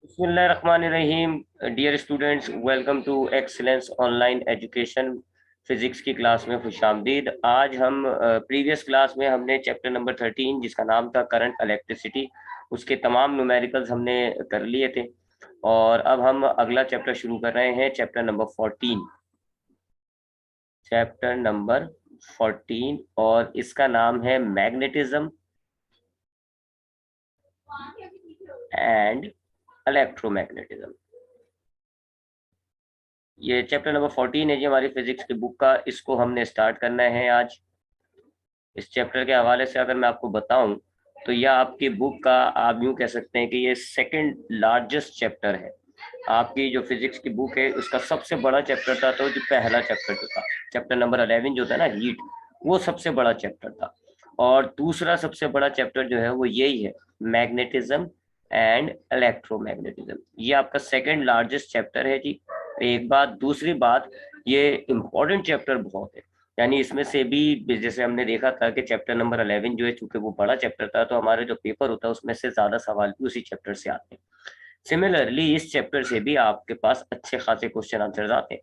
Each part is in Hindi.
बिस्मिल्लाहिर्रहमानिर्रहीम। Dear students, welcome to excellence online education. Physics की क्लास में खुशामदीद। आज हम प्रीवियस क्लास में हमने चैप्टर नंबर 13 जिसका नाम था करंट इलेक्ट्रिसिटी, उसके तमाम न्यूमेरिकल्स हमने कर लिए थे। और अब हम अगला चैप्टर शुरू कर रहे हैं, चैप्टर नंबर 14। चैप्टर नंबर 14 और इसका नाम है मैग्नेटिज्म एंड इलेक्ट्रोमैग्नेटिज्म। ये चैप्टर नंबर 14 है जी हमारी फिजिक्स की बुक का। इसको हमने स्टार्ट करना है आज। इस चैप्टर के हवाले से अगर मैं आपको बताऊं तो यह आपकी बुक का, आप यूं कह सकते हैं कि ये सेकंड लार्जेस्ट चैप्टर है। आपकी जो फिजिक्स की बुक है उसका सबसे बड़ा चैप्टर था, तो जो पहला चैप्टर जो था, चैप्टर नंबर 11 जो था ना, हीट, वो सबसे बड़ा चैप्टर था। और दूसरा सबसे बड़ा चैप्टर जो है वो यही है, मैग्नेटिज्म एंड इलेक्ट्रोमैग्नेटिज्म। ये आपका सेकंड लार्जेस्ट चैप्टर है जी। एक बात, दूसरी बात, ये इम्पोर्टेंट चैप्टर बहुत है। यानी इसमें से भी जैसे हमने देखा था कि चैप्टर नंबर 11 जो है, चूंकि वो बड़ा चैप्टर था, तो हमारे जो पेपर होता है उसमें से ज्यादा सवाल भी उसी चैप्टर से आते हैं। सिमिलरली इस चैप्टर से भी आपके पास अच्छे खासे क्वेश्चन आंसर्स आते हैं।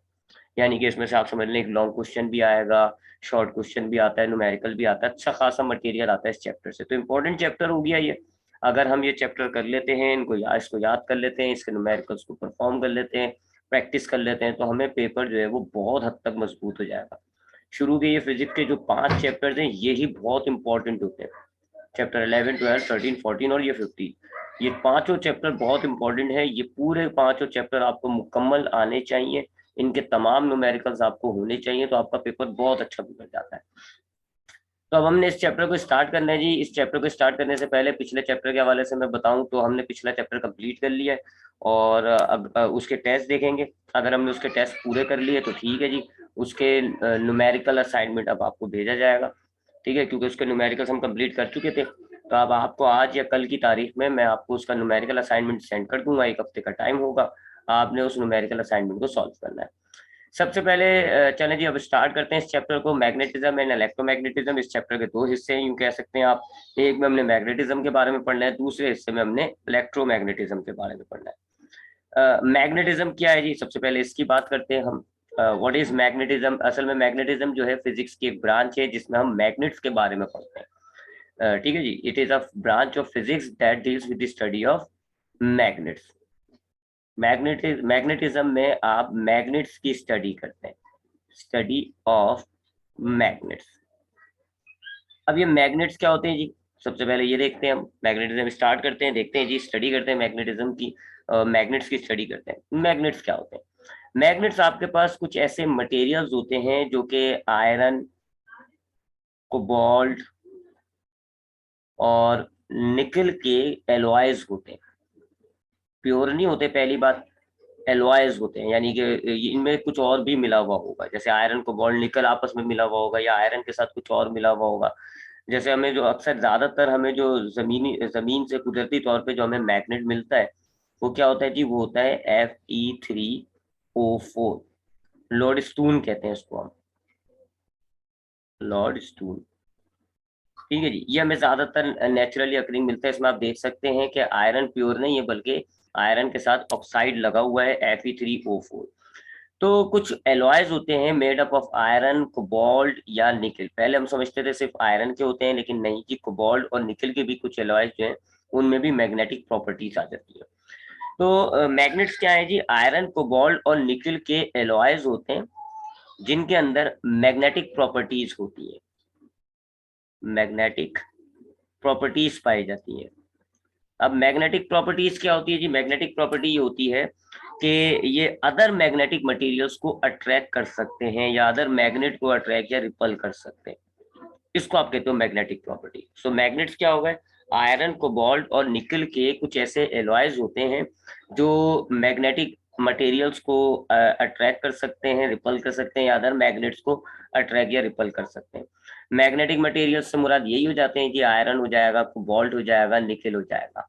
यानी कि इसमें से आप समझ लें, एक लॉन्ग क्वेश्चन भी आएगा, शॉर्ट क्वेश्चन भी आता है, न्यूमेरिकल भी आता है, अच्छा खासा मटेरियल आता है इस चैप्टर से। तो इम्पोर्टेंट चैप्टर हो गया ये। अगर हम ये चैप्टर कर लेते हैं, इसको याद कर लेते हैं, इसके न्यूमेरिकल्स को परफॉर्म कर लेते हैं, प्रैक्टिस कर लेते हैं, तो हमें पेपर जो है वो बहुत हद तक मजबूत हो जाएगा। शुरू के ये फिजिक्स के जो 5 चैप्टर्स हैं यही बहुत इंपॉर्टेंट होते हैं। चैप्टर 11, 12, 13, 14 और ये 15, ये पांचों चैप्टर बहुत इंपॉर्टेंट है। ये पूरे पांचों चैप्टर आपको मुकम्मल आने चाहिए, इनके तमाम न्यूमेरिकल्स आपको होने चाहिए, तो आपका पेपर बहुत अच्छा गुजर जाता है। तो अब हमने इस चैप्टर को स्टार्ट करना है जी। इस चैप्टर को स्टार्ट करने से पहले पिछले चैप्टर के हवाले से मैं बताऊं तो हमने पिछला चैप्टर कंप्लीट कर लिया है, और अब उसके टेस्ट देखेंगे। अगर हमने उसके टेस्ट पूरे कर लिए तो ठीक है जी। उसके न्यूमेरिकल असाइनमेंट अब आपको भेजा जाएगा, ठीक है, क्योंकि उसके न्यूमेरिकल्स हम कंप्लीट कर चुके थे। तो अब आपको आज या कल की तारीख में मैं आपको उसका न्यूमेरिकल असाइनमेंट सेंड कर दूंगा। 1 हफ्ते का टाइम होगा, आपने उस न्यूमेरिकल असाइनमेंट को सॉल्व करना है। सबसे पहले चलें जी, अब स्टार्ट करते हैं इस चैप्टर को। मैग्नेटिज्म एंड इलेक्ट्रोमैग्नेटिज्म इस चैप्टर के 2 हिस्से हैं, यूं कह सकते हैं आप। एक में हमने मैग्नेटिज्म के बारे में पढ़ना है, दूसरे हिस्से में हमने इलेक्ट्रोमैग्नेटिज्म के बारे में पढ़ना है। मैग्नेटिज्म क्या है जी, सबसे पहले इसकी बात करते हैं हम। What is magnetism? असल में मैग्नेटिज्म जो है फिजिक्स की एक ब्रांच है जिसमें हम मैग्नेट्स के बारे में पढ़ते हैं। ठीक है जी, it is a branch of physics that deals with the study of magnets. Magnetism में आप मैग्नेट्स की स्टडी करते हैं, स्टडी ऑफ मैग्नेट्स। अब ये मैग्नेट्स क्या होते हैं जी, सबसे पहले ये देखते हैं। हम मैग्नेटिज्म स्टार्ट करते हैं, देखते हैं जी, स्टडी करते हैं मैग्नेटिज्म की। मैग्नेट्स की स्टडी करते हैं। मैग्नेट्स क्या होते हैं? मैग्नेट्स आपके पास कुछ ऐसे मटेरियल्स होते हैं जो कि आयरन, कोबाल्ट और निकल के एलॉयज होते हैं। प्योर नहीं होते, पहली बात। एलॉयज होते हैं, यानी कि इनमें कुछ और भी मिला हुआ होगा, जैसे आयरन, कोबाल्ट, निकल आपस में मिला हुआ होगा, या आयरन के साथ कुछ और मिला हुआ होगा। जैसे हमें जो अक्सर ज्यादातर हमें जो जमीन से कुदरती तौर पे जो हमें मैग्नेट मिलता है, वो क्या होता है जी? वो होता है Fe3O4। लॉर्ड स्टून कहते हैं इसको हम, लॉर्ड स्टून। ठीक है जी, ये हमें ज्यादातर नेचुरली अकरिंग मिलता है। इसमें आप देख सकते हैं कि आयरन प्योर नहीं है, बल्कि आयरन के साथ ऑक्साइड लगा हुआ है, Fe3O4। तो कुछ एलॉयज होते हैं made up of iron, cobalt या निकल। पहले हम समझते थे सिर्फ आयरन के होते हैं, लेकिन नहीं जी, कोबाल्ट और निकल के भी कुछ एलॉयज जो हैं उनमें भी मैग्नेटिक प्रॉपर्टीज आ जाती है। तो मैग्नेट्स क्या है जी? आयरन, कोबाल्ट और निकल के एलॉयज होते हैं जिनके अंदर मैग्नेटिक प्रॉपर्टीज होती है, मैग्नेटिक प्रॉपर्टीज पाई जाती है। अब मैग्नेटिक प्रॉपर्टीज क्या होती है जी? मैग्नेटिक प्रॉपर्टी ये होती है कि ये अदर मैग्नेटिक मटेरियल्स को अट्रैक्ट कर सकते हैं, या अदर मैग्नेट को अट्रैक्ट या रिपल कर सकते हैं। इसको आप कहते हो मैग्नेटिक प्रॉपर्टी। सो मैग्नेट्स क्या हो गए? आयरन, कोबाल्ट और निकल के कुछ ऐसे एलॉयज होते हैं जो मैग्नेटिक मटेरियल्स को अट्रैक्ट कर सकते हैं, रिपल कर सकते हैं, या अदर मैग्नेट्स को अट्रैक्ट या रिपल कर सकते हैं। मैग्नेटिक मटेरियल्स से मुराद यही हो जाते हैं कि आयरन हो जाएगा, कोबाल्ट हो जाएगा, निकल हो जाएगा।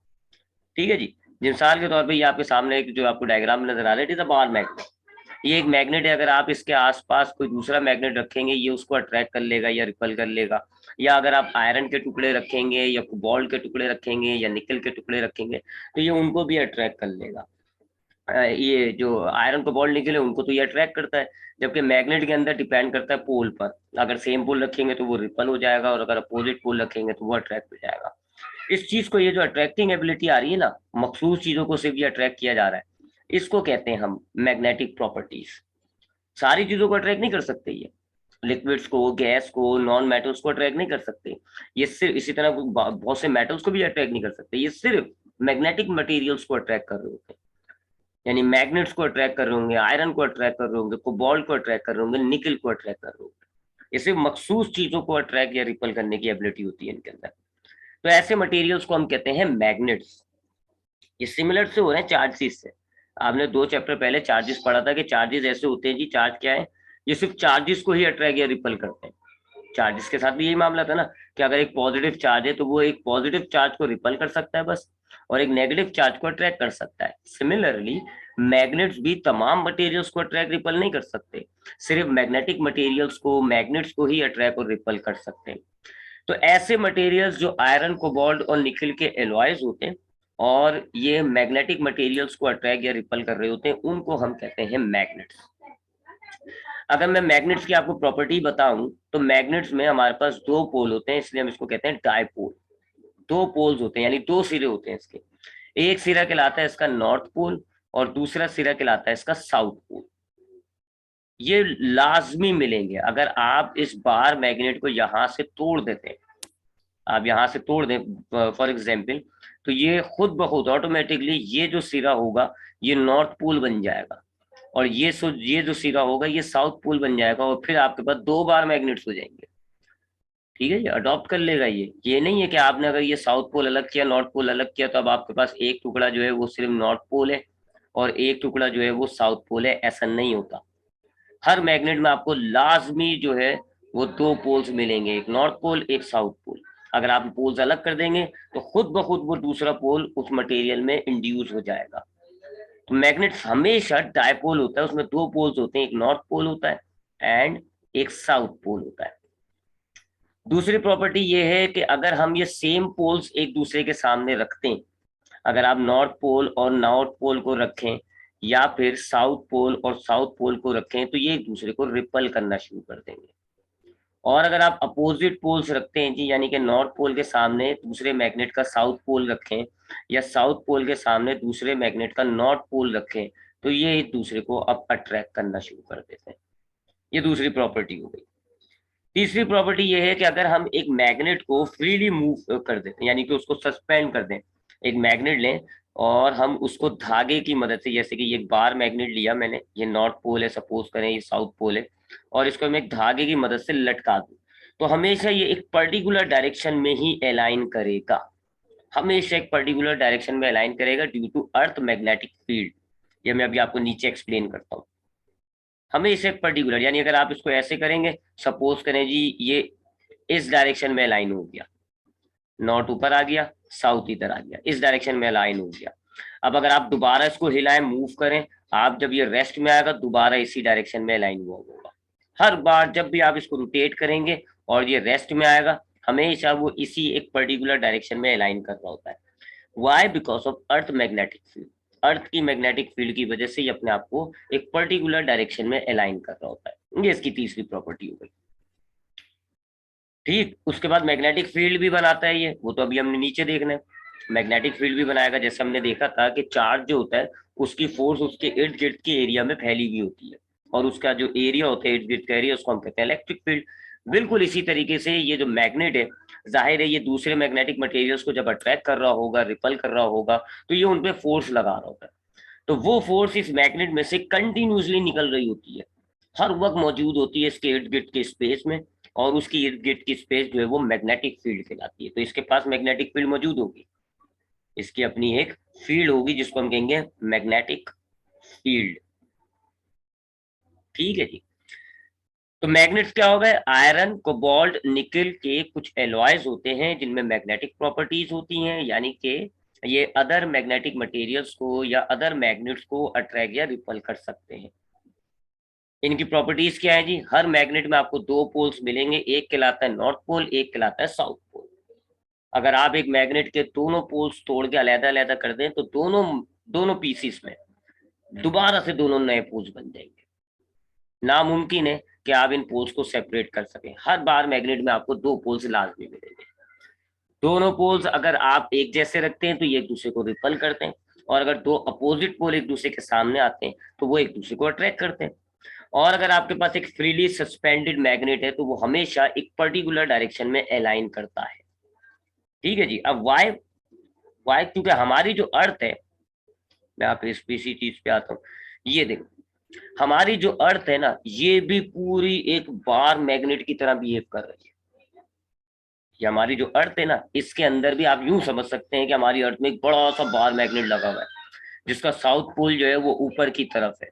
ठीक है जी। मिसाल के तौर पे ये आपके सामने एक जो आपको डायग्राम नजर आ रहा है, it is a bar magnet. ये एक मैग्नेट है, अगर आप इसके आसपास कोई दूसरा मैग्नेट रखेंगे ये उसको अट्रैक्ट कर लेगा या रिपल कर लेगा। या अगर आप आयरन के टुकड़े रखेंगे या कोबाल्ट के टुकड़े रखेंगे या निकल के टुकड़े रखेंगे तो ये उनको भी अट्रैक्ट कर लेगा। ये जो आयरन कोबाल्ट निकल है उनको तो ये अट्रैक्ट करता है, जबकि मैग्नेट के अंदर डिपेंड करता है पोल पर। अगर सेम पोल रखेंगे तो वो रिपल हो जाएगा, और अगर अपोजिट पोल रखेंगे तो वो अट्रैक्ट हो जाएगा। इस चीज को, ये जो अट्रैक्टिंग एबिलिटी आ रही है ना, मखसूस चीजों को सिर्फ ये अट्रैक्ट किया जा रहा है, इसको कहते हैं हम मैग्नेटिक प्रॉपर्टीज। सारी चीजों को अट्रैक्ट नहीं कर सकते ये, लिक्विड्स को, गैस को, नॉन मेटल्स को अट्रैक्ट नहीं कर सकते ये। सिर्फ इसी तरह बहुत से मेटल्स को भी अट्रैक्ट नहीं कर सकते, ये सिर्फ मैग्नेटिक मटेरियल्स को अट्रैक्ट कर रहे होते हैं। यानी मैग्नेट्स को अट्रैक्ट कर रहे होंगे, आयरन को अट्रैक्ट कर रहे होंगे, कोबाल्ट को अट्रैक्ट कर रहे होंगे, निकल को अट्रैक्ट कर रहे होंगे। ये सिर्फ मखसूस चीजों को अट्रैक्ट या रिपल करने की एबिलिटी होती है इनके अंदर। तो ऐसे मटेरियल्स को हम कहते हैं मैग्नेट्स। ये सिमिलर से हो रहे हैं चार्जेस से। आपने 2 चैप्टर पहले चार्जेस पढ़ा था कि चार्जेस ऐसे होते हैं जी, चार्ज क्या है, ये सिर्फ चार्जेस को ही अट्रैक्ट या रिपल करते हैं। चार्जेस के साथ भी यही मामला था ना, कि अगर एक पॉजिटिव चार्ज है तो वो एक पॉजिटिव चार्ज को रिपल कर सकता है बस, और एक नेगेटिव चार्ज को अट्रैक्ट कर सकता है। सिमिलरली मैग्नेट्स भी तमाम मटेरियल्स को अट्रैक्ट रिपल नहीं कर सकते, सिर्फ मैग्नेटिक मटेरियल्स को, मैग्नेट्स को ही अट्रैक्ट और रिपल कर सकते हैं। तो ऐसे मटेरियल्स जो आयरन, कोबाल्ट और निकल के एलॉयज होते हैं और ये मैग्नेटिक मटेरियल्स को अट्रैक्ट या रिपल कर रहे होते हैं, उनको हम कहते हैं मैग्नेट्स। अगर मैं मैग्नेट्स की आपको प्रॉपर्टी बताऊं तो मैग्नेट्स में हमारे पास 2 पोल होते हैं, इसलिए हम इसको कहते हैं डायपोल। 2 पोल्स होते हैं, यानी 2 सिरे होते हैं इसके। एक सिरा कहलाता है इसका नॉर्थ पोल और दूसरा सिरा कहलाता है इसका साउथ पोल। ये लाजमी मिलेंगे। अगर आप इस बार मैग्नेट को यहां से तोड़ देते हैं, आप यहां से तोड़ दें फॉर एग्जाम्पल, तो ये खुद ब खुद ऑटोमेटिकली ये जो सिरा होगा ये नॉर्थ पोल बन जाएगा, और ये जो सिरा होगा ये साउथ पोल बन जाएगा, और फिर आपके पास 2 बार मैग्नेट्स हो जाएंगे। ठीक है, ये अडॉप्ट कर लेगा। ये नहीं है कि आपने अगर ये साउथ पोल अलग किया, नॉर्थ पोल अलग किया, तो अब आपके पास एक टुकड़ा जो है वो सिर्फ नॉर्थ पोल है और एक टुकड़ा जो है वो साउथ पोल है। ऐसा नहीं होता। हर मैग्नेट में आपको लाजमी जो है वो 2 पोल्स मिलेंगे, एक नॉर्थ पोल एक साउथ पोल। अगर आप पोल्स अलग कर देंगे तो खुद ब खुद वो दूसरा पोल उस मटेरियल में इंड्यूस हो जाएगा। तो मैग्नेट हमेशा डायपोल होता है, उसमें 2 पोल्स होते हैं, एक नॉर्थ पोल होता है एंड एक साउथ पोल होता है। दूसरी प्रॉपर्टी ये है कि अगर हम ये सेम पोल्स एक दूसरे के सामने रखते हैं, अगर आप नॉर्थ पोल और नॉर्थ पोल को रखें या फिर साउथ पोल और साउथ पोल को रखें, तो ये एक दूसरे को रिपल करना शुरू कर देंगे। और अगर आप अपोजिट पोल्स रखते हैं जी, यानी कि नॉर्थ पोल के सामने दूसरे मैग्नेट का साउथ पोल रखें या साउथ पोल के सामने दूसरे मैग्नेट का नॉर्थ पोल रखें, तो ये एक दूसरे को अब अट्रैक्ट करना शुरू कर देते हैं। ये दूसरी प्रॉपर्टी हो गई। तीसरी प्रॉपर्टी ये है कि अगर हम एक मैग्नेट को फ्रीली मूव कर देते हैं, यानी कि उसको सस्पेंड कर दें, एक मैग्नेट लें और हम उसको धागे की मदद से, जैसे कि ये बार मैग्नेट लिया मैंने, ये नॉर्थ पोल है, सपोज करें ये साउथ पोल है, और इसको मैं एक धागे की मदद से लटका दूं, तो हमेशा ये एक पर्टिकुलर डायरेक्शन में ही अलाइन करेगा। हमेशा एक पर्टिकुलर डायरेक्शन में अलाइन करेगा due to earth magnetic field. ये मैं अभी आपको नीचे एक्सप्लेन करता हूँ। हमेशा एक पर्टिकुलर, यानी अगर आप इसको ऐसे करेंगे, सपोज करें जी ये इस डायरेक्शन में अलाइन हो गया, नॉर्थ ऊपर आ गया, साउथ इधर आ गया, इस डायरेक्शन में अलाइन हो गया। अब अगर आप दोबारा इसको हिलाएं, मूव करें, आप जब ये रेस्ट में आएगा दोबारा इसी डायरेक्शन में अलाइन हुआ होगा। हर बार जब भी आप इसको रोटेट करेंगे और ये रेस्ट में आएगा, हमेशा वो इसी एक पर्टिकुलर डायरेक्शन में अलाइन कर रहा होता है। Why? Because of earth magnetic field. Earth की मैग्नेटिक फील्ड की वजह से ये अपने आप को एक पर्टिकुलर डायरेक्शन में अलाइन कर रहा होता है। ये इसकी तीसरी प्रॉपर्टी हो गई। ठीक, उसके बाद मैग्नेटिक फील्ड भी बनाता है ये, वो तो अभी हमने नीचे देखना है। मैग्नेटिक फील्ड भी बनाएगा, जैसे हमने देखा था कि चार्ज जो होता है उसकी फोर्स उसके इर्द गिर्द के एरिया में फैली हुई होती है, और उसका जो एरिया होता है इर्द गिर्द का एरिया, उसको हम कहते हैं इलेक्ट्रिक फील्ड। बिल्कुल इसी तरीके से ये जो मैग्नेट है, जाहिर है ये दूसरे मैग्नेटिक मटेरियल्स को जब अट्रैक्ट कर रहा होगा, रिपल कर रहा होगा, तो ये उनपे फोर्स लगा रहा होता है। तो वो फोर्स इस मैग्नेट में से कंटिन्यूसली निकल रही होती है, हर वक्त मौजूद होती है इसके इर्द गिर्द के स्पेस में, और उसकी इर्द गिर्द की स्पेस जो है वो मैग्नेटिक फील्ड कहलाती है। तो इसके पास मैग्नेटिक फील्ड मौजूद होगी, इसकी अपनी एक फील्ड होगी जिसको हम कहेंगे मैग्नेटिक फील्ड। ठीक है जी। तो मैग्नेट्स क्या हो गए? आयरन, कोबाल्ट, निकल के कुछ एलॉयज होते हैं जिनमें मैग्नेटिक प्रॉपर्टीज होती हैं, यानी कि ये अदर मैग्नेटिक मटेरियल्स को या अदर मैग्नेट्स को अट्रैक्ट या रिपल कर सकते हैं। इनकी प्रॉपर्टीज क्या है जी? हर मैग्नेट में आपको दो पोल्स मिलेंगे, एक कहलाता है नॉर्थ पोल, एक कहलाता है साउथ पोल। अगर आप एक मैग्नेट के दोनों पोल्स तोड़ के अलग अलग कर दें तो दोनों दोनों पीसीस में दोबारा से दोनों नए पोल्स बन जाएंगे। नामुमकिन है कि आप इन पोल्स को सेपरेट कर सकें। हर बार मैग्नेट में आपको दो पोल्स लाजमी मिलेंगे। दोनों पोल्स अगर आप एक जैसे रखते हैं तो ये एक दूसरे को रिपल करते हैं, और अगर दो अपोजिट पोल एक दूसरे के सामने आते हैं तो वो एक दूसरे को अट्रैक्ट करते हैं। और अगर आपके पास एक फ्रीली सस्पेंडेड मैग्नेट है तो वो हमेशा एक पर्टिकुलर डायरेक्शन में अलाइन करता है। ठीक है जी। अब वाई वाई क्योंकि हमारी जो अर्थ है, मैं आप इसी चीज पे आता हूँ। ये देखो, हमारी जो अर्थ है ना, ये भी पूरी एक बार मैग्नेट की तरह बिहेव कर रही है। ये हमारी जो अर्थ है ना, इसके अंदर भी आप यूं समझ सकते हैं कि हमारी अर्थ में एक बड़ा सा बार मैग्नेट लगा हुआ है, जिसका साउथ पोल जो है वो ऊपर की तरफ है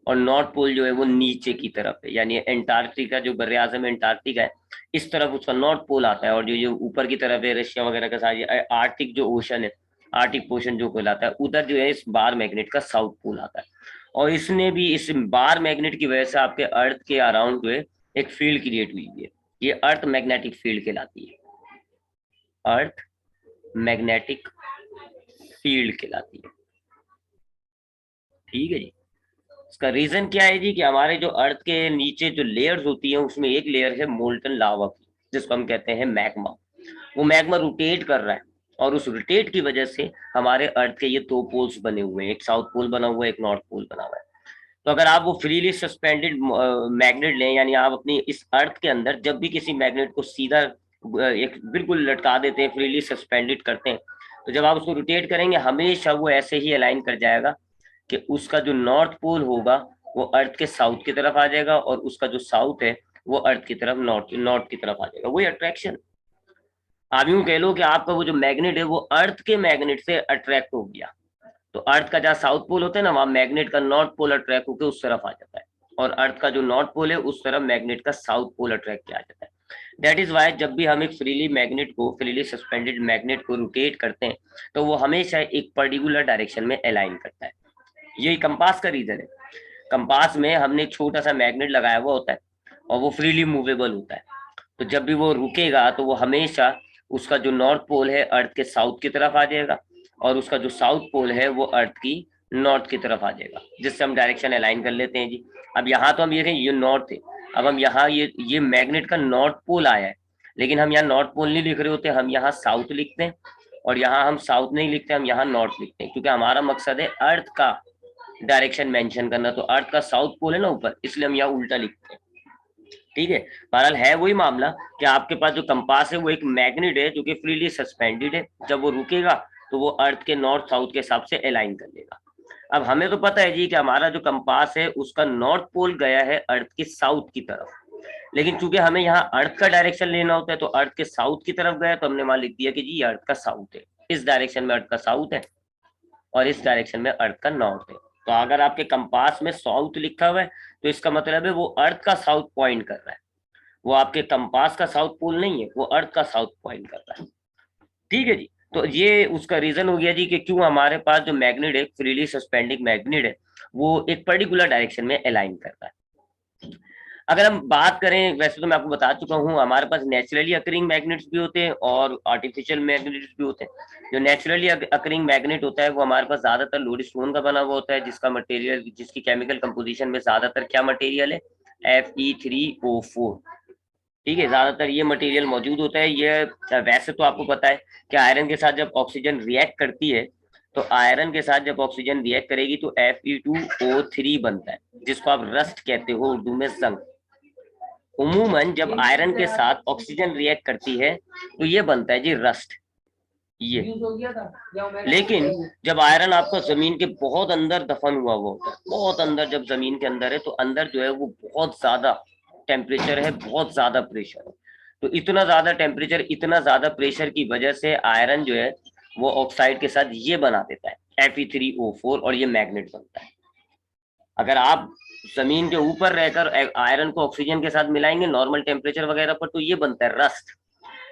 और नॉर्थ पोल जो है वो नीचे की तरफ है। यानी एंटार्क्टिका जो बर आजम एंटार्क्टिका है, इस तरफ उसका नॉर्थ पोल आता है, और जो ऊपर की तरफ है रशिया वगैरह का सारी आर्टिक जो ओशन है, आर्टिक पोर्शन जो कहलाता है, उधर जो है इस बार मैग्नेट का साउथ पोल आता है। और इसने भी इस बार मैग्नेट की वजह से आपके अर्थ के अराउंड जो है एक फील्ड क्रिएट हुई है। ये अर्थ मैग्नेटिक फील्ड कहलाती है, अर्थ मैग्नेटिक फील्ड कहलाती है। ठीक है जी। इसका रीजन क्या है जी? कि हमारे जो अर्थ के नीचे जो लेयर्स होती हैं उसमें एक लेयर है मोल्टन लावा की, जिसको हम कहते हैं मैग्मा। वो मैग्मा रोटेट कर रहा है, और उस रोटेट की वजह से हमारे अर्थ के ये दो पोल्स बने हुए हैं, एक साउथ पोल बना हुआ है, एक नॉर्थ पोल बना हुआ है। तो अगर आप वो फ्रीली सस्पेंडेड मैग्नेट लें, यानी आप अपनी इस अर्थ के अंदर जब भी किसी मैग्नेट को सीधा एक बिल्कुल लटका देते हैं, फ्रीली सस्पेंडेड करते हैं, तो जब आप उसको रोटेट करेंगे हमेशा वो ऐसे ही अलाइन कर जाएगा कि उसका जो नॉर्थ पोल होगा वो अर्थ के साउथ की तरफ आ जाएगा, और उसका जो साउथ है वो अर्थ की तरफ नॉर्थ की तरफ आ जाएगा। वही अट्रैक्शन। आप यूं कह लो कि आपका वो जो मैग्नेट है वो अर्थ के मैग्नेट से अट्रैक्ट हो गया, तो अर्थ का जहाँ साउथ पोल होता है ना, वहां मैग्नेट का नॉर्थ पोल अट्रैक्ट होकर उस तरफ आ जाता है, और अर्थ का जो नॉर्थ पोल है उस तरफ मैग्नेट का साउथ पोल अट्रैक्ट किया जाता है। दैट इज वाई जब भी हम एक फ्रीली सस्पेंडेड मैग्नेट को रोटेट करते हैं तो वो हमेशा एक पर्टिकुलर डायरेक्शन में अलाइन करता है। यही कंपास का रीजन है। कंपास में हमने एक छोटा सा मैग्नेट लगाया हुआ होता है, और वो फ्रीली मूवेबल होता है। तो जब भी वो रुकेगा तो वो हमेशा उसका जो नॉर्थ पोल है अर्थ के साउथ की तरफ आ जाएगा, और उसका जो साउथ पोल है वो अर्थ की नॉर्थ की तरफ आ जाएगा, जिससे हम डायरेक्शन अलाइन कर लेते हैं जी। अब यहाँ तो हम ये ये नॉर्थ है, अब हम यहाँ ये मैग्नेट का नॉर्थ पोल आया है, लेकिन हम यहाँ नॉर्थ पोल नहीं लिख रहे होते, हम यहाँ साउथ लिखते हैं, और यहाँ हम साउथ नहीं लिखते, हम यहाँ नॉर्थ लिखते हैं, क्योंकि हमारा मकसद है अर्थ का डायरेक्शन मेंशन करना। तो अर्थ का साउथ पोल है ना ऊपर, इसलिए हम यहाँ उल्टा लिखते हैं। ठीक है। बहरहाल है वही मामला कि आपके पास जो कंपास है वो एक मैग्नेट है जो कि फ्रीली सस्पेंडेड है। जब वो रुकेगा तो वो अर्थ के नॉर्थ साउथ के हिसाब से अलाइन कर लेगा। अब हमें तो पता है जी कि हमारा जो कंपास है उसका नॉर्थ पोल गया है अर्थ के साउथ की तरफ, लेकिन चूंकि हमें यहाँ अर्थ का डायरेक्शन लेना होता है तो अर्थ के साउथ की तरफ गया, तो हमने वहां लिख दिया कि जी अर्थ का साउथ है, इस डायरेक्शन में अर्थ का साउथ है और इस डायरेक्शन में अर्थ का नॉर्थ है। तो अगर आपके कंपास में साउथ लिखा हुआ है तो इसका मतलब है वो अर्थ का साउथ पॉइंट कर रहा है, वो आपके कंपास का साउथ पोल नहीं है, वो अर्थ का साउथ पॉइंट कर रहा है। ठीक है जी। तो ये उसका रीजन हो गया जी कि क्यों हमारे पास जो मैग्नेट है, फ्रीली सस्पेंडिंग मैग्नेट है, वो एक पर्टिकुलर डायरेक्शन में अलाइन कर रहा है। अगर हम बात करें, वैसे तो मैं आपको बता चुका हूँ, हमारे पास नेचुरली अकरिंग मैग्नेट्स भी होते हैं और आर्टिफिशियल मैग्नेट्स भी होते हैं। जो नेचुरली अकरिंग मैग्नेट होता है वो हमारे पास ज्यादातर लोडस्टोन का बना हुआ होता है, जिसका मटेरियल, जिसकी केमिकल कंपोजिशन में ज्यादातर क्या मटेरियल है, Fe3O4। ठीक है, ज्यादातर ये मटेरियल मौजूद होता है। ये वैसे तो आपको पता है कि आयरन के साथ जब ऑक्सीजन रिएक्ट करती है, तो आयरन के साथ जब ऑक्सीजन रिएक्ट करेगी तो Fe2O3 बनता है, जिसको आप रस्ट कहते हो उर्दू में, जंग। उमूमन जब आयरन के साथ ऑक्सीजन रिएक्ट करती है तो ये बनता है जी रस्ट, ये। लेकिन जब आयरन आपका जमीन के बहुत अंदर दफन हुआ होता है, बहुत अंदर जब जमीन के अंदर है, तो अंदर जो है वो बहुत ज्यादा टेम्परेचर है, बहुत ज्यादा प्रेशर है। तो इतना ज्यादा टेम्परेचर, इतना ज्यादा प्रेशर की वजह से आयरन जो है वो ऑक्साइड के साथ ये बना देता है Fe3O4, और ये मैग्नेट बनता है। अगर आप जमीन के ऊपर रहकर आयरन को ऑक्सीजन के साथ मिलाएंगे नॉर्मल टेम्परेचर वगैरह पर, तो ये बनता है रस्ट।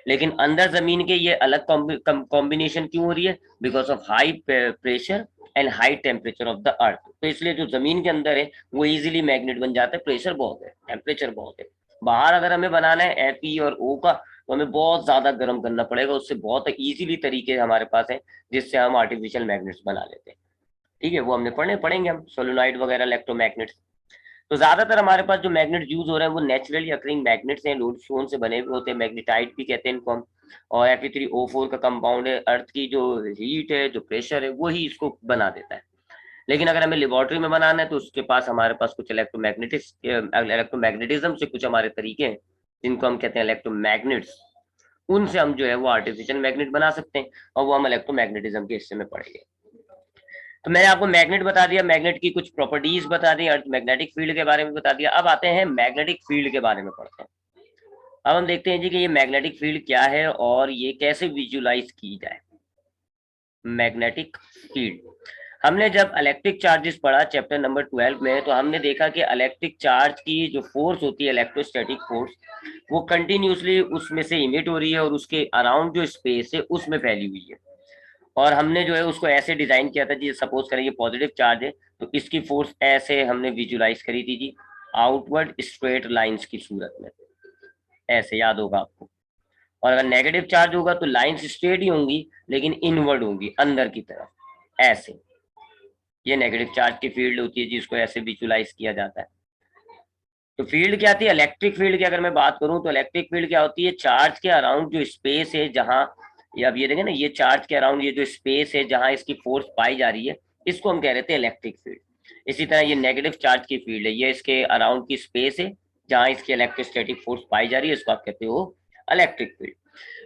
लेकिन अंदर जमीन के ये अलग कॉम्बिनेशन क्यों हो रही है? Because of high pressure and high temperature of the earth. तो इसलिए जो जमीन के अंदर है वो इजीली मैग्नेट बन जाता है, प्रेशर बहुत है, टेम्परेचर बहुत है। बाहर अगर हमें बनाना है एपी और ओ का, तो हमें बहुत ज्यादा गर्म करना पड़ेगा, उससे बहुत इजीली तरीके हमारे पास है जिससे हम आर्टिफिशियल मैग्नेट्स बना लेते हैं। ठीक है, वो हमने पढ़ेंगे हम सोलोनॉइड वगैरह, इलेक्ट्रोमैग्नेट्स। तो ज्यादातर हमारे पास जो मैग्नेट यूज हो रहे हैं वो नेचुरली अकरिंग मैग्नेट्स हैं, लोडस्टोन से बने हुए होते हैं, मैग्नेटाइट भी कहते हैं इनको हम। और Fe3O4 का कंपाउंड है, अर्थ की जो हीट है, जो प्रेशर है, वो ही इसको बना देता है। लेकिन अगर हमें लेबोरेटरी में बनाना है तो उसके पास हमारे पास कुछ इलेक्ट्रोमैग्नेटिज्म से कुछ हमारे तरीके हैं जिनको हम कहते हैं इलेक्ट्रोमैग्नेट्स। उनसे हम जो है वो आर्टिफिशियल मैग्नेट बना सकते हैं, और वो हम इलेक्ट्रोमैग्नेटिज्म के हिस्से में पढ़ेंगे। तो मैंने आपको मैग्नेट बता दिया, मैग्नेट की कुछ प्रॉपर्टीज बता दी, अर्थ मैग्नेटिक फील्ड के बारे में बता दिया। अब आते हैं मैग्नेटिक फील्ड के बारे में पढ़ते हैं। अब हम देखते हैं जी कि ये मैग्नेटिक फील्ड क्या है और ये कैसे विजुलाइज की जाए। मैग्नेटिक फील्ड, हमने जब इलेक्ट्रिक चार्जेस पढ़ा चैप्टर नंबर 12 में, तो हमने देखा कि इलेक्ट्रिक चार्ज की जो फोर्स होती है, इलेक्ट्रोस्टैटिक फोर्स, वो कंटिन्यूसली उसमें से इमिट हो रही है और उसके अराउंड जो स्पेस है उसमें फैली हुई है। और हमने जो है उसको ऐसे डिजाइन किया था जी, सपोज करें ये पॉजिटिव चार्ज है तो इसकी फोर्स ऐसे हमने विजुलाइज करी थी जी, आउटवर्ड स्ट्रेट लाइंस की सूरत में, ऐसे याद होगा आपको। और अगर नेगेटिव चार्ज होगा तो लाइंस स्ट्रेट ही होंगी लेकिन इनवर्ड होंगी, अंदर की तरफ, ऐसे। ये नेगेटिव चार्ज की फील्ड होती है जिसको ऐसे विजुलाइज किया जाता है। तो फील्ड क्या आती है, इलेक्ट्रिक फील्ड की अगर मैं बात करूं तो इलेक्ट्रिक फील्ड क्या होती है, चार्ज के अराउंड जो स्पेस है, जहां ये अब ये देखें ना, ये चार्ज के अराउंड ये जो स्पेस है जहां इसकी फोर्स पाई जा रही है, इसको हम कह रहे थे इलेक्ट्रिक फील्ड। इसी तरह ये नेगेटिव चार्ज की फील्ड है, ये इसके अराउंड की स्पेस है जहां इसकी इलेक्ट्रोस्टैटिक फोर्स पाई जा रही है, इसको आप कहते हो इलेक्ट्रिक फील्ड।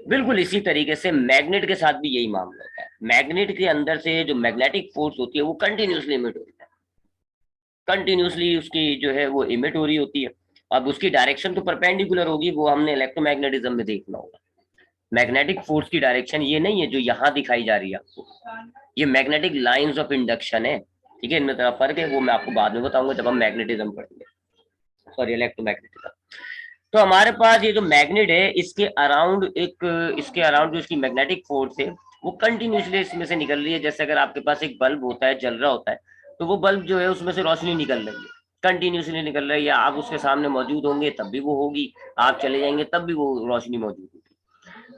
बिल्कुल इसी तरीके से मैग्नेट के साथ भी यही मामला होता है। मैग्नेट के अंदर से जो मैग्नेटिक फोर्स होती है वो कंटिन्यूसली इमिट होती है, कंटिन्यूसली उसकी जो है वो इमिट हो रही होती है। अब उसकी डायरेक्शन तो परपेंडिकुलर होगी, वो हमने इलेक्ट्रोमैग्नेटिज्म में देखना होगा। मैग्नेटिक फोर्स की डायरेक्शन ये नहीं है जो यहाँ दिखाई जा रही है आपको, ये मैग्नेटिक लाइंस ऑफ इंडक्शन है। ठीक है, इनमें थोड़ा फर्क है, वो मैं आपको बाद में बताऊंगा जब हम मैग्नेटिज्म पढ़ेंगे, सॉरी इलेक्ट्रोमैग्नेटिज्म। तो हमारे पास ये जो मैग्नेट है इसके अराउंड इसके अराउंड जो इसकी मैग्नेटिक फोर्स है वो कंटिन्यूसली इसमें से निकल रही है। जैसे अगर आपके पास एक बल्ब होता है, जल रहा होता है, तो वो बल्ब जो है उसमें से रोशनी निकल रही है, कंटिन्यूसली निकल रही है। आप उसके सामने मौजूद होंगे तब भी वो होगी, आप चले जाएंगे तब भी वो रोशनी मौजूद होगी।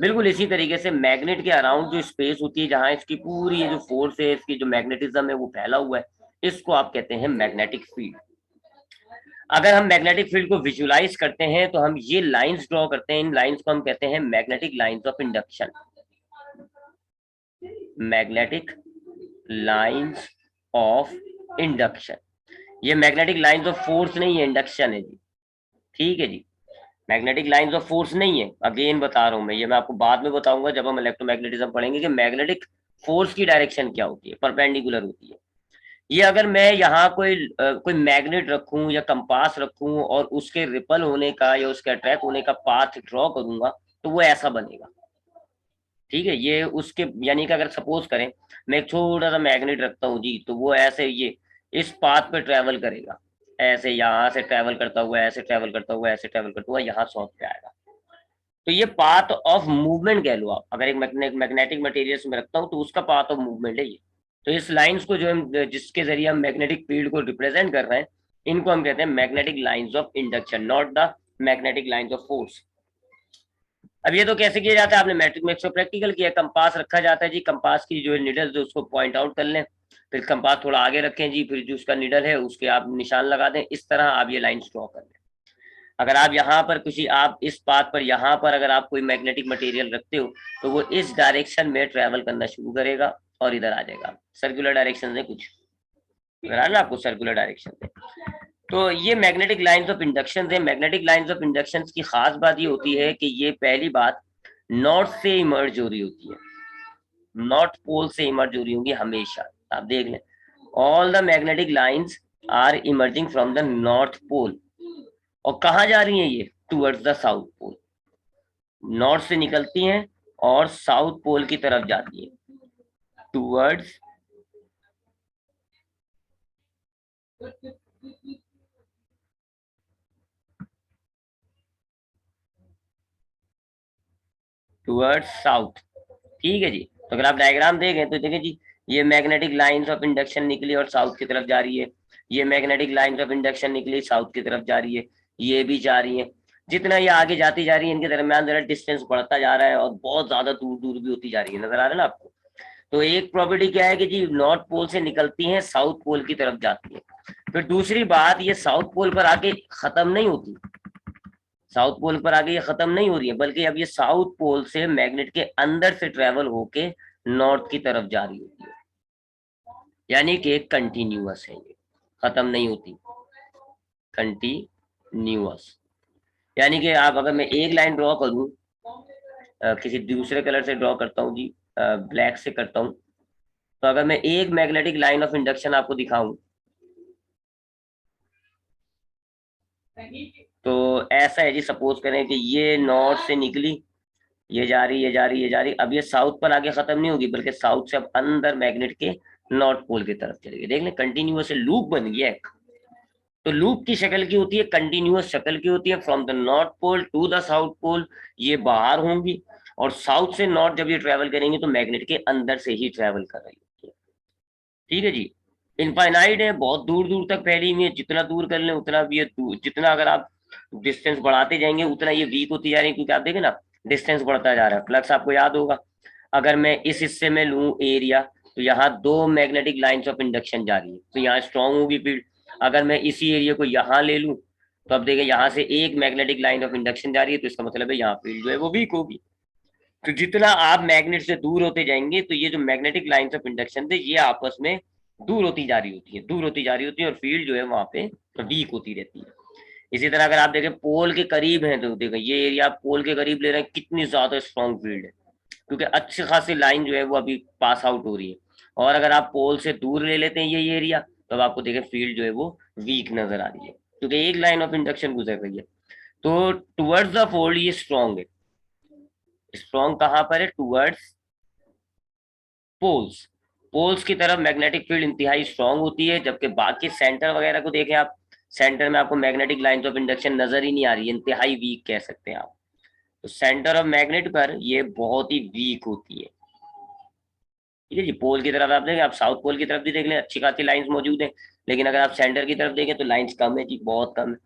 बिल्कुल इसी तरीके से मैग्नेट के अराउंड जो स्पेस होती है जहां इसकी पूरी ये जो फोर्स है, इसकी जो मैग्नेटिज्म है वो फैला हुआ है, इसको आप कहते हैं मैग्नेटिक फील्ड। अगर हम मैग्नेटिक फील्ड को विजुलाइज करते हैं तो हम ये लाइंस ड्रॉ करते हैं, इन लाइंस को हम कहते हैं magnetic lines of induction. Magnetic lines of induction, ये मैग्नेटिक लाइंस ऑफ फोर्स नहीं है, इंडक्शन है जी। ठीक है जी, मैग्नेटिक लाइंस ऑफ फोर्स नहीं है, अगेन बता रहा हूं मैं, ये मैं आपको बाद में बताऊंगा जब हम इलेक्ट्रोमैग्नेटिज्म पढ़ेंगे कि मैग्नेटिक फोर्स की डायरेक्शन क्या होती है, परपेंडिकुलर होती है। ये अगर मैं यहाँ कोई मैग्नेट रखूं या कंपास रखूं और उसके रिपल होने का या उसके अट्रैक्ट होने का पाथ ड्रॉ करूंगा तो वो ऐसा बनेगा। ठीक है, ये उसके यानी कि अगर सपोज करें मैं एक छोटा सा मैग्नेट रखता हूँ जी, तो वो ऐसे ये इस पाथ पे ट्रेवल करेगा, ऐसे यहाँ से ट्रेवल करता हुआ, ऐसे ट्रेवल करता हुआ, ऐसे ट्रेवल करता हुआ यहाँ सॉफ्ट पे आएगा। तो ये पाथ ऑफ मूवमेंट कह लो आप, अगर एक मैग्नेटिक मटेरियल में रखता हूँ तो उसका पाथ ऑफ मूवमेंट है ये। तो इस लाइंस को जो हम जिसके जरिए हम मैग्नेटिक फील्ड को रिप्रेजेंट कर रहे हैं, इनको हम कहते हैं magnetic lines of induction, not the magnetic lines of force. अब ये तो कैसे किया जाता है, आपने मैट्रिक में इसको प्रैक्टिकल किया, कंपास रखा जाता है जी, कंपास की जो निडल जो उसको पॉइंट आउट कर लें, फिर कंपास थोड़ा आगे रखें जी, फिर जो उसका निडल है उसके आप निशान लगा दें, इस तरह आप ये लाइंस ड्रॉ कर लें। अगर आप यहाँ पर किसी आप इस पाथ पर यहाँ पर अगर आप कोई मैग्नेटिक मटेरियल रखते हो तो वो इस डायरेक्शन में ट्रेवल करना शुरू करेगा और इधर आ जाएगा, सर्कुलर डायरेक्शन से कुछ अगर आ ना आपको सर्कुलर डायरेक्शन से। तो ये मैग्नेटिक लाइंस ऑफ इंडक्शन है। मैग्नेटिक लाइंस ऑफ इंडक्शन की खास बात ये होती है कि ये पहली बात नॉर्थ से इमर्ज हो रही होती है, नॉर्थ पोल से इमर्ज हो रही होंगी हमेशा। आप देख लें, all the magnetic lines are emerging from the north pole. और कहाँ जा रही हैं ये, towards the south pole, north से निकलती हैं और साउथ पोल की तरफ जाती है, टूवर्ड्स टूवर्ड्स साउथ। ठीक है जी, तो अगर आप डायग्राम देखें तो देखें जी, ये मैग्नेटिक लाइंस ऑफ इंडक्शन निकली और साउथ की तरफ जा रही है, ये मैग्नेटिक लाइंस ऑफ इंडक्शन निकली साउथ की तरफ जा रही है, ये भी जा रही है। जितना ये आगे जाती जा रही है इनके दरमियान जरा डिस्टेंस बढ़ता जा रहा है और बहुत ज्यादा दूर दूर भी होती जा रही है, नजर आ रहा है ना आपको। तो एक प्रॉपर्टी क्या है कि जी नॉर्थ पोल से निकलती है साउथ पोल की तरफ जाती है। फिर दूसरी बात, ये साउथ पोल पर आके खत्म नहीं होती, साउथ पोल पर आगे ये खत्म नहीं हो रही है, बल्कि अब ये साउथ पोल से मैग्नेट के अंदर से ट्रेवल होके नॉर्थ की तरफ जा रही होती है, यानी कि कंटिन्यूअस है, ये खत्म नहीं होती, कंटिन्यूअस। यानी कि आप अगर मैं एक लाइन ड्रॉ करूं, किसी दूसरे कलर से ड्रॉ करता हूं जी, ब्लैक से करता हूं, तो अगर मैं एक मैग्नेटिक लाइन ऑफ इंडक्शन आपको दिखाऊं तो ऐसा है जी, सपोज करें कि ये नॉर्थ से निकली, ये जा रही, ये जा रही, ये जा रही, अब ये साउथ पर आगे खत्म नहीं होगी, बल्कि साउथ से अब अंदर मैग्नेट के नॉर्थ पोल की तरफ चलेगी। देख लें, कंटिन्यूअस लूप बन गया एक। तो लूप की शक्ल की होती है, कंटिन्यूअस शक्ल की होती है, from the north pole to the south pole ये बाहर होंगी, और साउथ से नॉर्थ जब ये ट्रेवल करेंगे तो मैग्नेट के अंदर से ही ट्रेवल कर रही होती है। ठीक है जी। इनफाइनाइट है, बहुत दूर दूर तक फैली हुई है, जितना दूर कर लें उतना भी ये जितना अगर आप डिस्टेंस बढ़ाते जाएंगे उतना ये वीक होती जा रही है, क्योंकि आप देखें ना डिस्टेंस बढ़ता जा रहा है। फ्लक्स आपको याद होगा, अगर मैं इस हिस्से में लूं एरिया, तो यहाँ दो मैग्नेटिक लाइंस ऑफ इंडक्शन जा रही है, तो यहाँ स्ट्रॉन्ग होगी फील्ड। अगर मैं इसी एरिया को यहाँ ले लूं, तो अब देखें यहाँ से एक मैग्नेटिक लाइन ऑफ इंडक्शन जा रही है, तो इसका मतलब है यहाँ फील्ड जो है वो वीक होगी। तो जितना आप मैग्नेट से दूर होते जाएंगे तो ये जो मैग्नेटिक लाइंस ऑफ इंडक्शन थे ये आपस में दूर होती जा रही होती है, दूर होती जा रही होती है, और फील्ड जो है वहां पे वीक होती रहती है। इसी तरह अगर आप देखें पोल के करीब हैं, तो देखें ये एरिया आप पोल के करीब ले रहे हैं, कितनी ज्यादा स्ट्रॉन्ग फील्ड है, क्योंकि अच्छी खासी लाइन जो है वो अभी पास आउट हो रही है। और अगर आप पोल से दूर ले लेते हैं ये एरिया, तो अब आपको देखें फील्ड जो है वो वीक नजर आ रही है, क्योंकि एक लाइन ऑफ इंडक्शन गुजर रही है। तो टुवर्ड्स द पोल ये स्ट्रॉन्ग है। स्ट्रॉन्ग कहाँ पर है? Towards poles. पोल्स की तरफ मैग्नेटिक फील्ड इंतहाई स्ट्रांग होती है, जबकि बाकी सेंटर वगैरह को देखें आप, सेंटर में आपको मैग्नेटिक लाइंस ऑफ इंडक्शन नजर ही नहीं आ रही है, इंतहाई वीक कह सकते हैं आप। तो सेंटर ऑफ मैग्नेट पर ये बहुत ही वीक होती है। ठीक है जी। पोल की तरफ आप देखें, आप साउथ पोल की तरफ भी देख लें, अच्छी खासी लाइंस मौजूद है, लेकिन अगर आप सेंटर की तरफ देखें तो लाइंस कम है जी, बहुत कम है।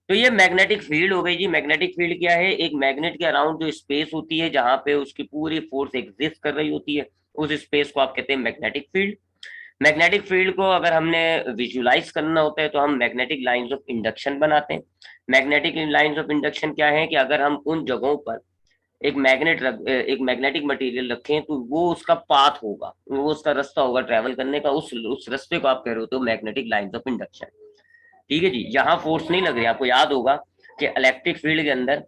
तो ये मैग्नेटिक फील्ड हो गई जी। मैग्नेटिक फील्ड क्या है? एक मैग्नेट के अराउंड जो स्पेस होती है जहां पे उसकी पूरी फोर्स एग्जिस्ट कर रही होती है, उस स्पेस को आप कहते हैं मैग्नेटिक फील्ड। मैग्नेटिक फील्ड को अगर हमने विजुलाइज करना होता है तो हम मैग्नेटिक लाइंस ऑफ इंडक्शन बनाते हैं। मैग्नेटिक लाइंस ऑफ इंडक्शन क्या है कि अगर हम उन जगहों पर एक मैग्नेटिक मटेरियल रखें तो वो उसका पाथ होगा, वो उसका रास्ता होगा ट्रेवल करने का, उस रास्ते को आप कह रहे हो तो मैग्नेटिक लाइंस ऑफ इंडक्शन। ठीक है जी। यहाँ फोर्स नहीं लग रही, आपको याद होगा कि इलेक्ट्रिक फील्ड के अंदर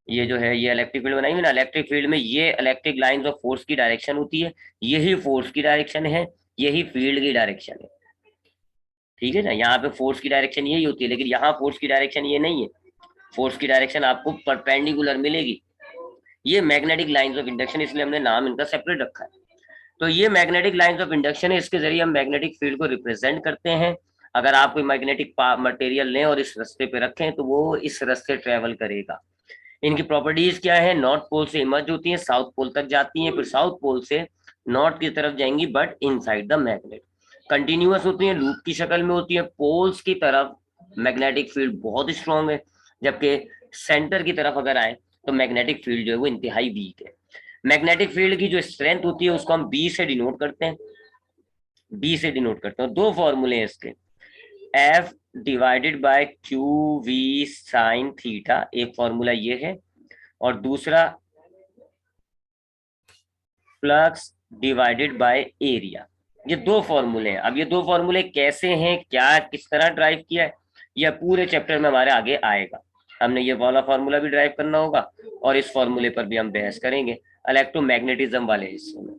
ये जो है ये इलेक्ट्रिक फील्ड बनाई हुई ना, इलेक्ट्रिक फील्ड में ये इलेक्ट्रिक लाइंस ऑफ फोर्स की डायरेक्शन होती है, यही फोर्स की डायरेक्शन है, यही फील्ड की डायरेक्शन है। ठीक है ना, यहाँ पे फोर्स की डायरेक्शन यही होती है, लेकिन यहाँ फोर्स की डायरेक्शन ये नहीं है, फोर्स की डायरेक्शन आपको परपेंडिकुलर मिलेगी। ये मैग्नेटिक लाइंस ऑफ इंडक्शन, इसलिए हमने नाम इनका सेपरेट रखा है। तो ये मैग्नेटिक लाइंस ऑफ इंडक्शन है, इसके जरिए हम मैग्नेटिक फील्ड को रिप्रेजेंट करते हैं। अगर आप कोई मैग्नेटिक मटेरियल लें और इस रास्ते पे रखें तो वो इस रास्ते ट्रेवल करेगा। इनकी प्रॉपर्टीज क्या है? नॉर्थ पोल से इमर्ज होती है, साउथ पोल तक जाती हैं, फिर साउथ पोल से नॉर्थ की तरफ जाएंगी, but inside the magnet. Continuous होती है, लूप की शक्ल में होती है, पोल्स की तरफ मैग्नेटिक फील्ड बहुत स्ट्रॉन्ग है, जबकि सेंटर की तरफ अगर आए तो मैग्नेटिक फील्ड जो है वो इंतहाई वीक है। मैग्नेटिक फील्ड की जो स्ट्रेंथ होती है उसको हम बी से डिनोट करते हैं, बी से डिनोट करते हैं। दो फॉर्मूले हैं इसके, F divided by Q V sine theta, एक फॉर्मूला ये है, और दूसरा फ्लक्स डिवाइडेड बाय एरिया। ये दो फॉर्मूले हैं। अब ये दो फॉर्मूले कैसे हैं, क्या किस तरह ड्राइव किया है, यह पूरे चैप्टर में हमारे आगे आएगा। हमने ये वाला फॉर्मूला भी ड्राइव करना होगा और इस फॉर्मूले पर भी हम बहस करेंगे इलेक्ट्रोमैग्नेटिज्म वाले हिस्से में।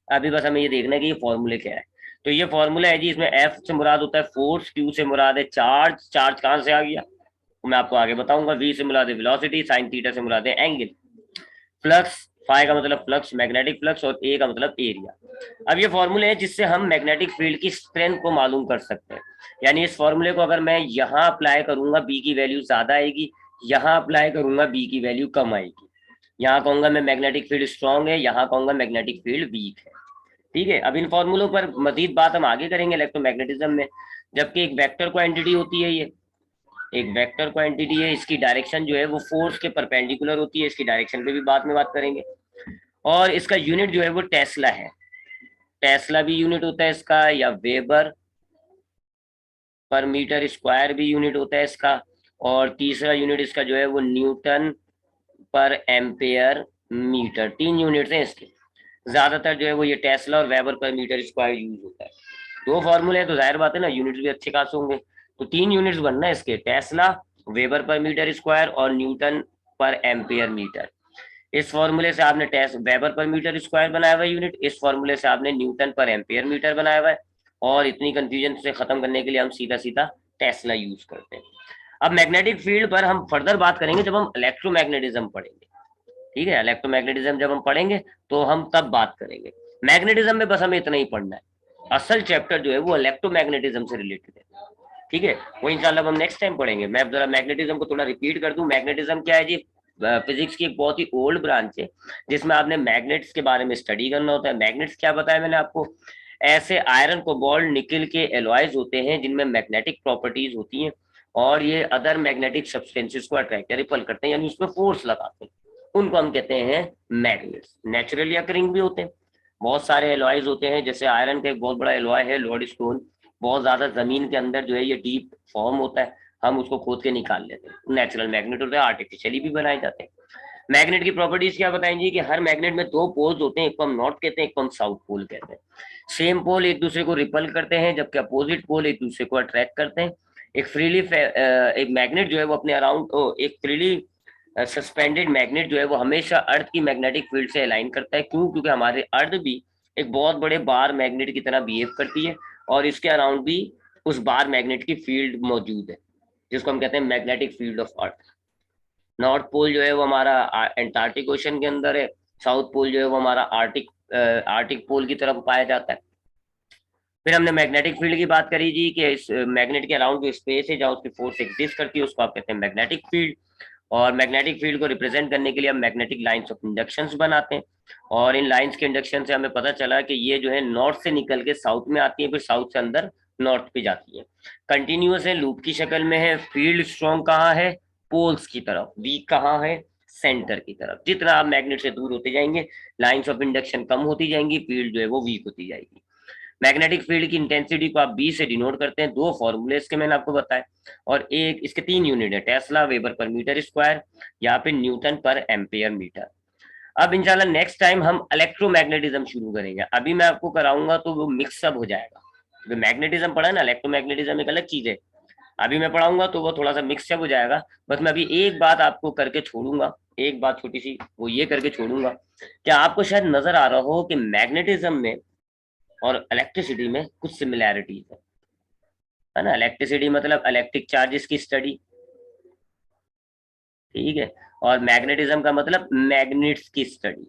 अभी बस हमें ये देखना है कि ये फॉर्मूले क्या है। तो ये फॉर्मूला है जी, इसमें एफ से मुराद होता है फोर्स, क्यू से मुराद है चार्ज, चार्ज कहाँ से आ गया तो मैं आपको आगे बताऊंगा, वी से मुराद है वेलोसिटी, साइन थीटा से मुराद है एंगल, फ्लक्स फाई का मतलब फ्लक्स मैग्नेटिक फ्लक्स, और ए का मतलब एरिया। अब ये फॉर्मूले हैं जिससे हम मैग्नेटिक फील्ड की स्ट्रेंथ को मालूम कर सकते हैं। यानी इस फॉर्मूले को अगर मैं यहाँ अप्लाई करूंगा बी की वैल्यू ज्यादा आएगी, यहाँ अप्लाई करूंगा बी की वैल्यू कम आएगी। यहाँ कहूंगा मैं मैग्नेटिक फील्ड स्ट्रॉन्ग है, यहाँ कहूंगा मैग्नेटिक फील्ड वीक है। ठीक है, अब इन फॉर्मूलों पर मजीद बात हम आगे करेंगे इलेक्ट्रोमैग्नेटिज्म में। जबकि एक वेक्टर क्वांटिटी होती है, ये एक वेक्टर क्वांटिटी है, इसकी डायरेक्शन जो है वो फोर्स के परपेंडिकुलर होती है, इसकी डायरेक्शन पे भी बाद में बात करेंगे। और इसका यूनिट जो है वो टेस्ला है, टेस्ला भी यूनिट होता है इसका, या वेबर पर मीटर स्क्वायर भी यूनिट होता है इसका। और तीसरा यूनिट इसका जो है वो न्यूटन पर एम्पेयर मीटर, 3 यूनिट्स हैं इसके। ज्यादातर जो है वो ये टेस्ला और वेबर पर मीटर स्क्वायर यूज होता है। 2 फॉर्मूले हैं तो जाहिर बात है ना, यूनिट्स भी अच्छे खास होंगे। तो 3 यूनिट्स बनना है इसके, टेस्ला, वेबर पर मीटर स्क्वायर और न्यूटन पर एम्पेयर मीटर। इस फॉर्मूले से आपने टेस्ट वेबर पर मीटर स्क्वायर बनाया हुआ है यूनिट, इस फॉर्मूले से आपने न्यूटन पर एम्पेयर मीटर बनाया हुआ है। और इतनी कंफ्यूजन से खत्म करने के लिए हम सीधा सीधा टेस्ला यूज करते हैं। अब मैग्नेटिक फील्ड पर हम फर्दर बात करेंगे जब हम इलेक्ट्रोमैग्नेटिज्म पढ़ेंगे। ठीक है, इलेक्ट्रोमैग्नेटिज्म जब हम पढ़ेंगे तो हम तब बात करेंगे। मैग्नेटिज्म में बस हमें इतना ही पढ़ना है, असल चैप्टर जो है वो इलेक्ट्रोमैग्नेटिज्म से रिलेटेड है। ठीक है, वो इंशाल्लाह हम नेक्स्ट टाइम पढ़ेंगे। मैं जरा मैग्नेटिज्म को थोड़ा रिपीट कर दूं। मैग्नेटिज्म क्या है जी? फिजिक्स की एक बहुत ही ओल्ड ब्रांच है जिसमें आपने मैग्नेट्स के बारे में स्टडी करना होता है। मैग्नेट्स क्या बताया मैंने आपको? ऐसे आयरन, कोबाल्ट, निकल के एलॉयज होते हैं जिनमें मैग्नेटिक प्रॉपर्टीज होती हैं और ये अदर मैग्नेटिक सब्सटेंसेस को अट्रैक्ट या रिपल करते हैं, यानी उसमें फोर्स लगाते हैं। उनको हम कहते हैं मैग्नेट्स। नेचुरली अकरिंग भी होते हैं, बहुत सारे एलॉयज होते हैं। जैसे आयरन का एक बहुत बड़ा एलॉय है लोडस्टोन, बहुत ज्यादा जमीन के अंदर जो है ये डीप फॉर्म होता है, हम उसको खोद के निकाल लेते हैं। नेचुरल मैग्नेट होते हैं, आर्टिफिशियली भी बनाए जाते हैं। मैग्नेट की प्रॉपर्टीज क्या बताएंगे कि हर मैग्नेट में 2 पोल्स होते हैं, एक को हम नॉर्थ कहते हैं, एक को हम साउथ पोल कहते हैं। सेम पोल एक दूसरे को रिपल करते हैं, जबकि अपोजिट पोल एक दूसरे को अट्रैक्ट करते हैं। एक फ्रीली एक मैग्नेट जो है वो अपने अराउंड, एक फ्रीली सस्पेंडेड मैग्नेट जो है वो हमेशा अर्थ की मैग्नेटिक फील्ड से अलाइन करता है। क्यों? क्योंकि हमारे अर्थ भी एक बहुत बड़े बार मैग्नेट की तरह बिहेव करती है और इसके अराउंड भी उस बार मैग्नेट की फील्ड मौजूद है, जिसको हम कहते हैं magnetic field of earth. North pole जो है वो हमारा एंटार्क्टिक ओशन के अंदर है, साउथ पोल जो है वो हमारा आर्टिक पोल की तरफ पाया जाता है। फिर हमने मैग्नेटिक फील्ड की बात करी जी कि इस मैग्नेट के अराउंड जो स्पेस है जहाँ उसकी फोर्स एग्जिस्ट करती है उसको आप कहते हैं मैग्नेटिक फील्ड। और मैग्नेटिक फील्ड को रिप्रेजेंट करने के लिए हम मैग्नेटिक लाइंस ऑफ इंडक्शंस बनाते हैं। और इन लाइंस के इंडक्शन से हमें पता चला कि ये जो है नॉर्थ से निकल के साउथ में आती है, फिर साउथ से अंदर नॉर्थ पे जाती है। कंटिन्यूअस है, लूप की शक्ल में है। फील्ड स्ट्रॉन्ग कहाँ है? पोल्स की तरफ। वीक कहाँ है? सेंटर की तरफ। जितना आप मैग्नेट से दूर होते जाएंगे लाइंस ऑफ इंडक्शन कम होती जाएंगी, फील्ड जो है वो वीक होती जाएगी। मैग्नेटिक फील्ड की इंटेंसिटी को आप बी से डिनोट करते हैं। 2 फॉर्मूले इसके मैंने आपको बताए और एक इसके 3 यूनिट है, टेस्ला, वेबर पर मीटर स्क्वायर, यहाँ पे न्यूटन पर एम्पेयर मीटर। अब इंशाल्लाह नेक्स्ट टाइम हम इलेक्ट्रोमैग्नेटिज्म शुरू करेंगे। अभी मैं आपको कराऊंगा तो वो मिक्सअप हो जाएगा, क्योंकि मैग्नेटिज्म पढ़ा ना, इलेक्ट्रोमैग्नेटिज्म एक अलग चीज है। अभी मैं पढ़ाऊंगा तो वो थोड़ा सा मिक्सअप हो जाएगा। बस मैं अभी एक बात आपको करके छोड़ूंगा, एक बात छोटी सी, वो ये करके छोड़ूंगा कि आपको शायद नजर आ रहा हो कि मैग्नेटिज्म में और इलेक्ट्रिसिटी में कुछ सिमिलैरिटीज है ना। इलेक्ट्रिसिटी मतलब इलेक्ट्रिक चार्जेस की स्टडी, ठीक है, और मैग्नेटिज्म का मतलब मैग्नेट्स की स्टडी।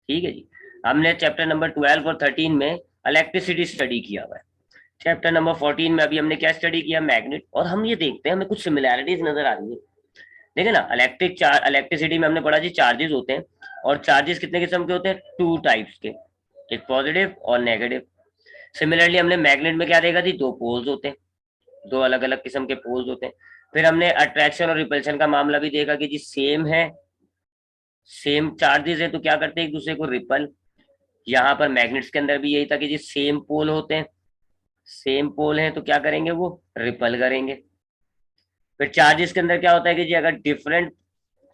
ठीक है जी। हमने चैप्टर नंबर 12 और 13 में इलेक्ट्रिसिटी स्टडी किया हुआ है। चैप्टर नंबर 14 में अभी हमने क्या स्टडी किया? मैग्नेट। और हम ये देखते हैं हमें कुछ सिमिलैरिटीज नजर आ रही है। देखिए ना, इलेक्ट्रिसिटी में हमने पढ़ा जी चार्जेस होते हैं, और चार्जेस कितने किस्म के होते हैं? 2 टाइप्स के, एक पॉजिटिव और नेगेटिव। सिमिलरली हमने मैग्नेट में क्या देखा थी? 2 पोल्स होते हैं, 2 अलग अलग किस्म के पोल्स होते हैं। फिर हमने अट्रैक्शन और रिपल्शन का मामला भी देखा कि जी सेम है, सेम चार्जेस है तो क्या करते हैं? एक दूसरे को रिपल। यहाँ पर मैग्नेट्स के अंदर भी यही था कि जी सेम पोल होते हैं, सेम पोल है तो क्या करेंगे? वो रिपल करेंगे। फिर चार्जेस के अंदर क्या होता है कि जी अगर डिफरेंट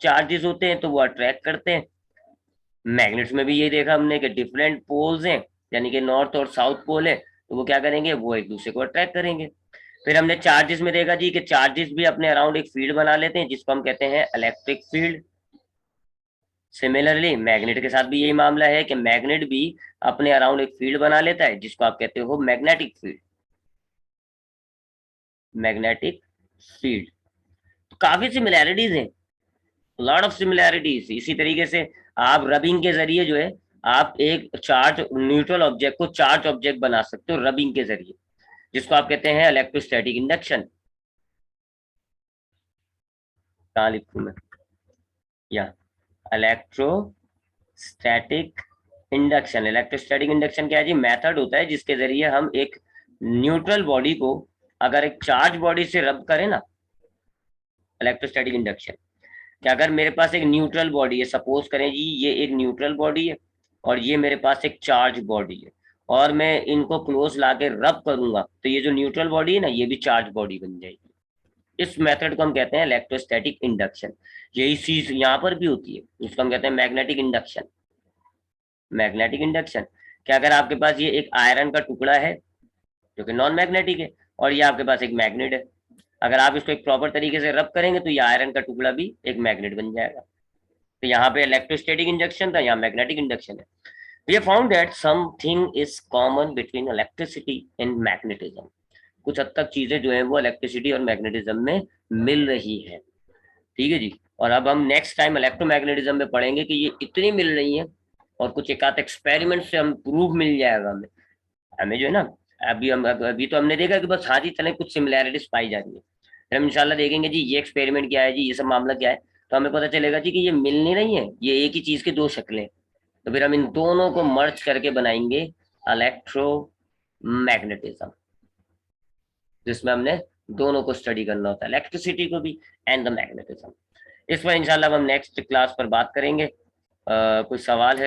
चार्जेस होते हैं तो वो अट्रैक्ट करते हैं। मैग्नेट्स में भी यही देखा हमने कि डिफरेंट पोल्स हैं, यानी कि नॉर्थ और साउथ पोल है, तो वो क्या करेंगे? वो एक दूसरे को अट्रैक्ट करेंगे। फिर हमने चार्जेस में देखा जी कि चार्जेस भी अपने अराउंड एक फील्ड बना लेते हैं जिसको हम कहते हैं इलेक्ट्रिक फील्ड। सिमिलरली मैग्नेट के साथ भी यही मामला है कि मैग्नेट भी अपने अराउंड एक फील्ड बना लेता है जिसको आप कहते हो मैग्नेटिक फील्ड। मैग्नेटिक फील्ड, तो काफी सिमिलैरिटीज हैं, लॉट ऑफ सिमिलैरिटीज। इसी तरीके से आप रबिंग के जरिए जो है आप एक चार्ज न्यूट्रल ऑब्जेक्ट को चार्ज ऑब्जेक्ट बना सकते हो रबिंग के जरिए, जिसको आप कहते हैं इलेक्ट्रोस्टैटिक इंडक्शन। कहाँ लिखूं मैं? या इलेक्ट्रोस्टैटिक इंडक्शन, इलेक्ट्रोस्टैटिक इंडक्शन क्या है जी? मेथड होता है जिसके जरिए हम एक न्यूट्रल बॉडी को अगर एक चार्ज बॉडी से रब करें ना, इलेक्ट्रोस्टैटिक इंडक्शन, कि अगर मेरे पास एक न्यूट्रल बॉडी है, सपोज करें जी ये एक न्यूट्रल बॉडी है और ये मेरे पास एक चार्ज बॉडी है, और मैं इनको क्लोज लाके रब करूंगा तो ये जो न्यूट्रल बॉडी है ना ये भी चार्ज बॉडी बन जाएगी। इस मेथड को हम कहते हैं इलेक्ट्रोस्टैटिक इंडक्शन। यही चीज यहाँ पर भी होती है, इसको हम कहते हैं मैग्नेटिक इंडक्शन। मैग्नेटिक इंडक्शन क्या, अगर आपके पास ये एक आयरन का टुकड़ा है जो कि नॉन मैग्नेटिक है और ये आपके पास एक मैग्नेट है, अगर आप इसको एक प्रॉपर तरीके से रब करेंगे तो ये आयरन का टुकड़ा भी एक मैग्नेट बन जाएगा। तो यहाँ पे इलेक्ट्रोस्टैटिक इंडक्शन था, यहाँ मैग्नेटिक इंडक्शन है। We have found that something is common between electricity and magnetism. कुछ हद तक चीजें जो है वो इलेक्ट्रिसिटी और मैग्नेटिज्म में मिल रही है। ठीक है जी। और अब हम नेक्स्ट टाइम इलेक्ट्रोमैग्नेटिज्म में पढ़ेंगे कि ये इतनी मिल रही है, और कुछ एक आध एक्सपेरिमेंट से हम प्रूफ मिल जाएगा हमें। हमें जो है ना, अभी तो हमने देखा कि बस हाँ जी चले कुछ सिमिलैरिटीज पाई जा रही है, फिर हम इंशाल्लाह देखेंगे जी ये एक्सपेरिमेंट क्या है जी, ये सब मामला क्या है, तो हमें पता चलेगा जी कि ये मिल नहीं रही है, ये एक ही चीज की दो शक्लें। तो फिर हम इन दोनों को मर्ज करके बनाएंगे इलेक्ट्रोमैग्नेटिज्म, जिसमें हमने दोनों को स्टडी करना होता है, इलेक्ट्रिसिटी को भी एंड द मैग्नेटिज्म। इस पर इंशाल्लाह हम नेक्स्ट क्लास पर बात करेंगे। कुछ सवाल है